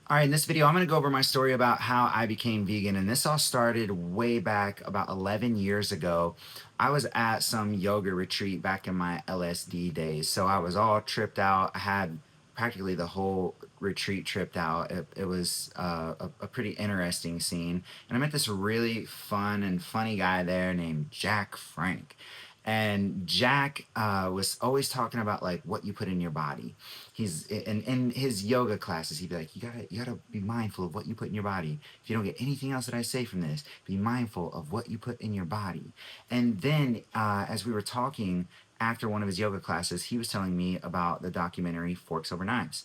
All right, in this video, I'm going to go over my story about how I became vegan. And this all started way back about 11 years ago. I was at some yoga retreat back in my LSD days. So I was all tripped out. I had practically the whole retreat tripped out. It was a pretty interesting scene. And I met this really fun and funny guy there named Jack Frank. And Jack was always talking about like what you put in your body. He's in his yoga classes. He'd be like, you gotta be mindful of what you put in your body. If you don't get anything else that I say from this, be mindful of what you put in your body. And then as we were talking after one of his yoga classes, he was telling me about the documentary Forks Over Knives.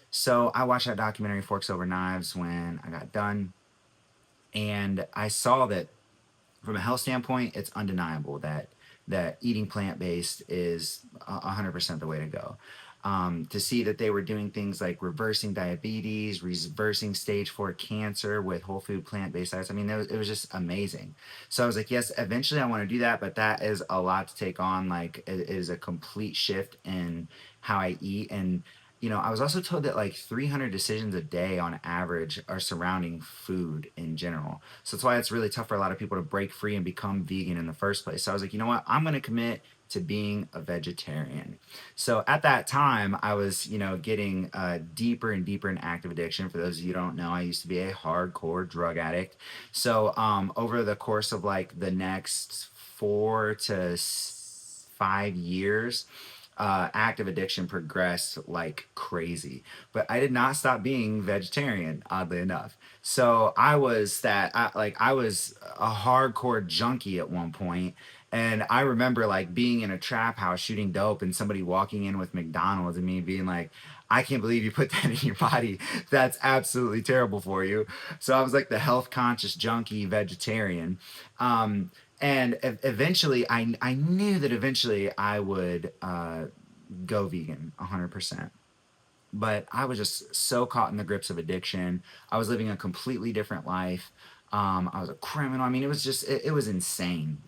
So I watched that documentary Forks Over Knives when I got done, and I saw that from a health standpoint, it's undeniable that eating plant based is 100% the way to go. To see that they were doing things like reversing diabetes, reversing stage 4 cancer with whole food plant based diets. I mean, it was just amazing. So I was like, yes, eventually I want to do that, but that is a lot to take on. Like, it is a complete shift in how I eat. And I was also told that like 300 decisions a day on average are surrounding food in general. So that's why it's really tough for a lot of people to break free and become vegan in the first place. So I was like, you know what? I'm going to commit to being a vegetarian. So at that time, I was, getting deeper and deeper in active addiction. For those of you who don't know, I used to be a hardcore drug addict. So over the course of like the next 4 to 5 years, active addiction progressed like crazy. But I did not stop being vegetarian, oddly enough. So I was a hardcore junkie at one point. And I remember like being in a trap house shooting dope and somebody walking in with McDonald's and me being like, I can't believe you put that in your body. That's absolutely terrible for you. So I was like the health conscious junkie vegetarian. And eventually, I knew that eventually I would go vegan 100%. But I was just so caught in the grips of addiction. I was living a completely different life. I was a criminal. I mean, it was insane.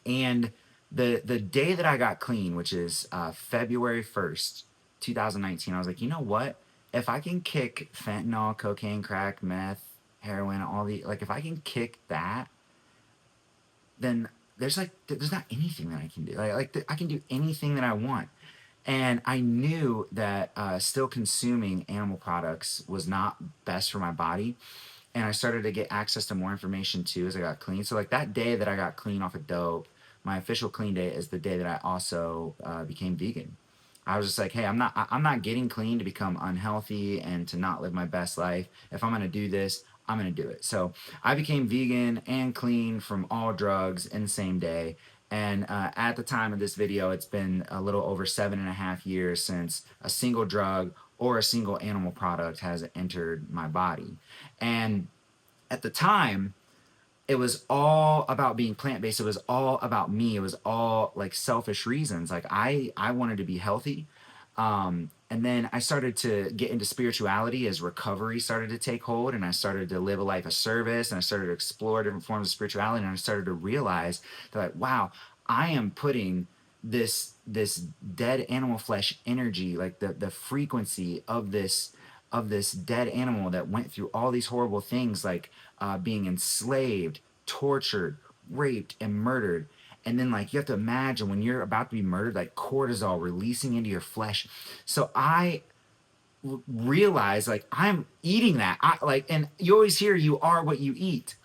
And the day that I got clean, which is February 1st, 2019, I was like, you know what? If I can kick fentanyl, cocaine, crack, meth, heroin, like if I can kick that, then there's not anything that I can do. I can do anything that I want. And I knew that still consuming animal products was not best for my body. And I started to get access to more information too as I got clean. So like that day that I got clean off of dope, my official clean day is the day that I also became vegan. I was just like, hey, I'm not getting clean to become unhealthy and to not live my best life. If I'm gonna do this, I'm gonna do it. So I became vegan and clean from all drugs in the same day. And at the time of this video, it's been a little over 7.5 years since a single drug or a single animal product has entered my body. And at the time, it was all about being plant-based. It was all about me. It was all like selfish reasons. Like I wanted to be healthy. And then I started to get into spirituality as recovery started to take hold, and I started to live a life of service, and I started to explore different forms of spirituality, and I started to realize that like, wow, I am putting this dead animal flesh energy, like the frequency of this dead animal that went through all these horrible things, like being enslaved, tortured, raped, and murdered. And then, like, you have to imagine when you're about to be murdered, like cortisol releasing into your flesh. So I realized, like, I'm eating that. And you always hear you are what you eat.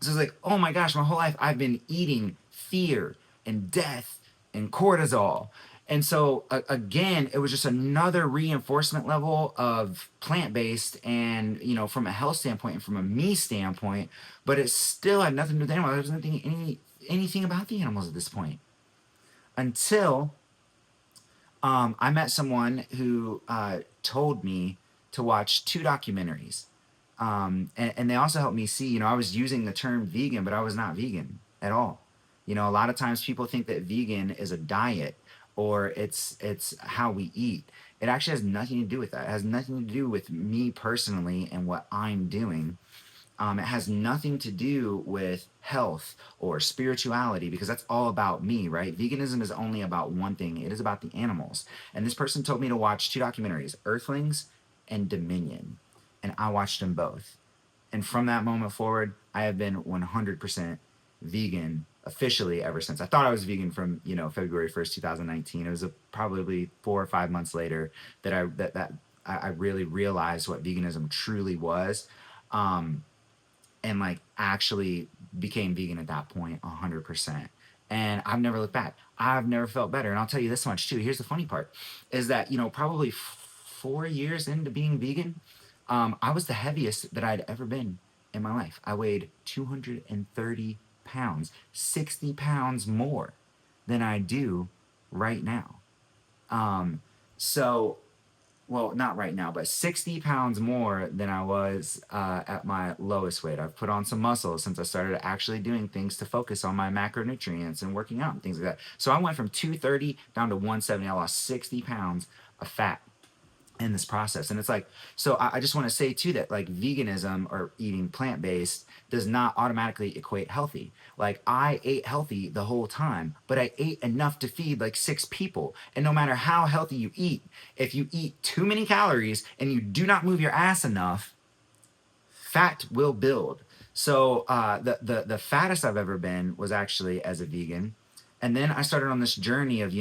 So it's like, oh my gosh, my whole life I've been eating fear and death and cortisol. And so again, it was just another reinforcement level of plant-based and, from a health standpoint and from a me standpoint, but it still had nothing to do with animals. I wasn't thinking anything about the animals at this point until I met someone who told me to watch two documentaries. And they also helped me see, I was using the term vegan, but I was not vegan at all. A lot of times people think that vegan is a diet or it's how we eat. It actually has nothing to do with that. It has nothing to do with me personally and what I'm doing. It has nothing to do with health or spirituality because that's all about me, right? Veganism is only about one thing. It is about the animals. And this person told me to watch two documentaries, Earthlings and Dominion. and I watched them both. And from that moment forward, I have been 100% vegan officially ever since. I thought I was vegan from, February 1st, 2019. It was probably 4 or 5 months later that I really realized what veganism truly was. Um, and like actually became vegan at that point 100%. And I've never looked back. I've never felt better. And I'll tell you this much too. Here's the funny part is that, probably 4 years into being vegan, I was the heaviest that I'd ever been in my life. I weighed 230 pounds, 60 pounds more than I do right now. Um, so well, not right now, but 60 pounds more than I was at my lowest weight. I've put on some muscle since I started actually doing things to focus on my macronutrients and working out and things like that. So I went from 230 down to 170. I lost 60 pounds of fat in this process. And it's like, so I just want to say too that like veganism or eating plant-based does not automatically equate healthy. Like I ate healthy the whole time, but I ate enough to feed like 6 people. And no matter how healthy you eat, if you eat too many calories and you do not move your ass enough, fat will build. So the fattest I've ever been was actually as a vegan, and then I started on this journey of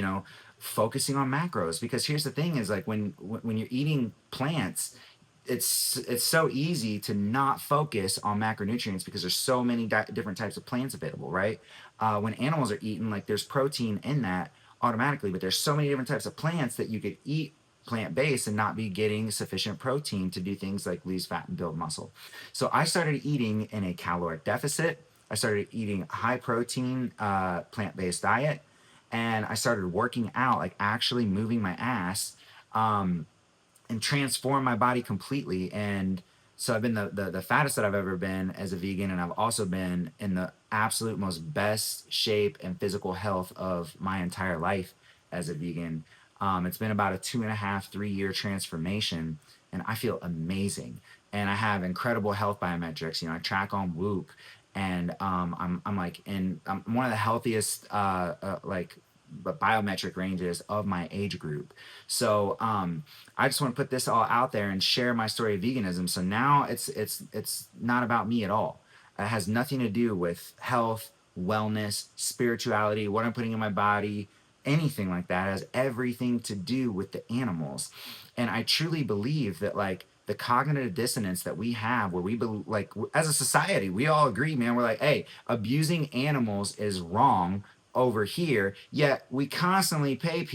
focusing on macros, because here's the thing is like when you're eating plants, it's so easy to not focus on macronutrients because there's so many different types of plants available, right? When animals are eaten, like there's protein in that automatically, but there's so many different types of plants that you could eat plant-based and not be getting sufficient protein to do things like lose fat and build muscle. So I started eating in a caloric deficit. I started eating high protein plant-based diet, and I started working out, like actually moving my ass, um, and transform my body completely. And so I've been the fattest that I've ever been as a vegan, and I've also been in the absolute most best shape and physical health of my entire life as a vegan. It's been about a 2.5, 3 year transformation, and I feel amazing. And I have incredible health biometrics. I track on Whoop, and I'm like I'm one of the healthiest like biometric ranges of my age group. So I just want to put this all out there and share my story of veganism. So now it's not about me at all. It has nothing to do with health, wellness, spirituality, what I'm putting in my body, anything like that. It has everything to do with the animals. And I truly believe that like the cognitive dissonance that we have, where like as a society, we all agree, man. We're like, hey, abusing animals is wrong over here, yet we constantly pay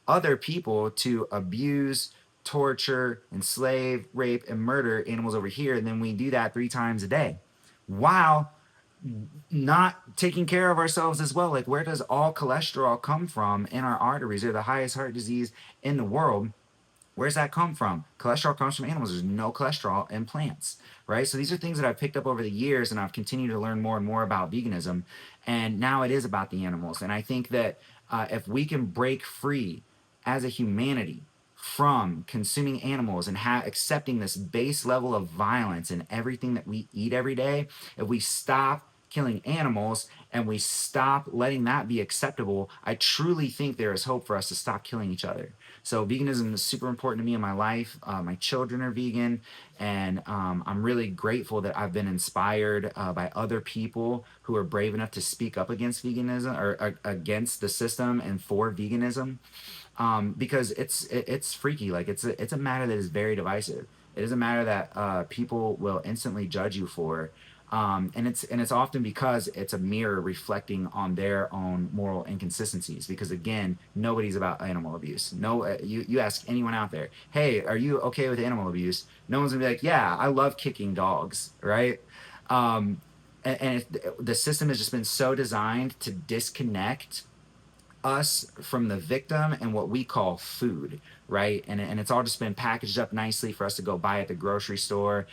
other people to abuse, torture, enslave, rape, and murder animals over here, and then we do that 3 times a day while not taking care of ourselves as well. Like, where does all cholesterol come from in our arteries? They're the highest heart disease in the world. Where's that come from? Cholesterol comes from animals. There's no cholesterol in plants, right? So these are things that I've picked up over the years, and I've continued to learn more and more about veganism. And now it is about the animals. And I think that if we can break free as a humanity from consuming animals and accepting this base level of violence in everything that we eat every day, if we stop killing animals and we stop letting that be acceptable, I truly think there is hope for us to stop killing each other. So veganism is super important to me in my life. My children are vegan, and I'm really grateful that I've been inspired by other people who are brave enough to speak up against veganism, or against the system and for veganism, because it's freaky. Like it's a matter that is very divisive. It is a matter that people will instantly judge you for. And it's often because it's a mirror reflecting on their own moral inconsistencies. Because again, nobody's about animal abuse. No, you ask anyone out there, hey, are you okay with animal abuse? No one's gonna be like, yeah, I love kicking dogs, right? The system has just been so designed to disconnect us from the victim and what we call food, right? And it's all just been packaged up nicely for us to go buy at the grocery store,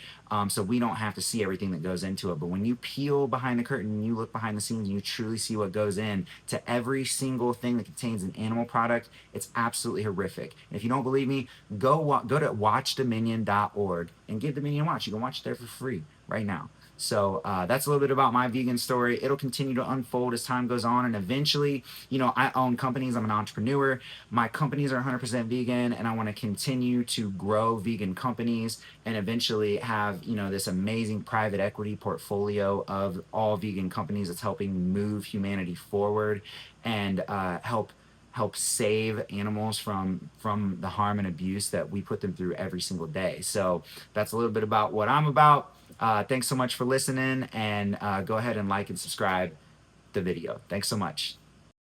so we don't have to see everything that goes into it. But when you peel behind the curtain and you look behind the scenes and you truly see what goes in to every single thing that contains an animal product, it's absolutely horrific. And if you don't believe me, go to watchdominion.org and give Dominion a watch. You can watch it there for free right now. So that's a little bit about my vegan story. It'll continue to unfold as time goes on, and eventually, I own companies. I'm an entrepreneur. My companies are 100% vegan, and I want to continue to grow vegan companies and eventually have, this amazing private equity portfolio of all vegan companies that's helping move humanity forward and help save animals from the harm and abuse that we put them through every single day. So that's a little bit about what I'm about. Thanks so much for listening, and go ahead and like and subscribe the video. Thanks so much.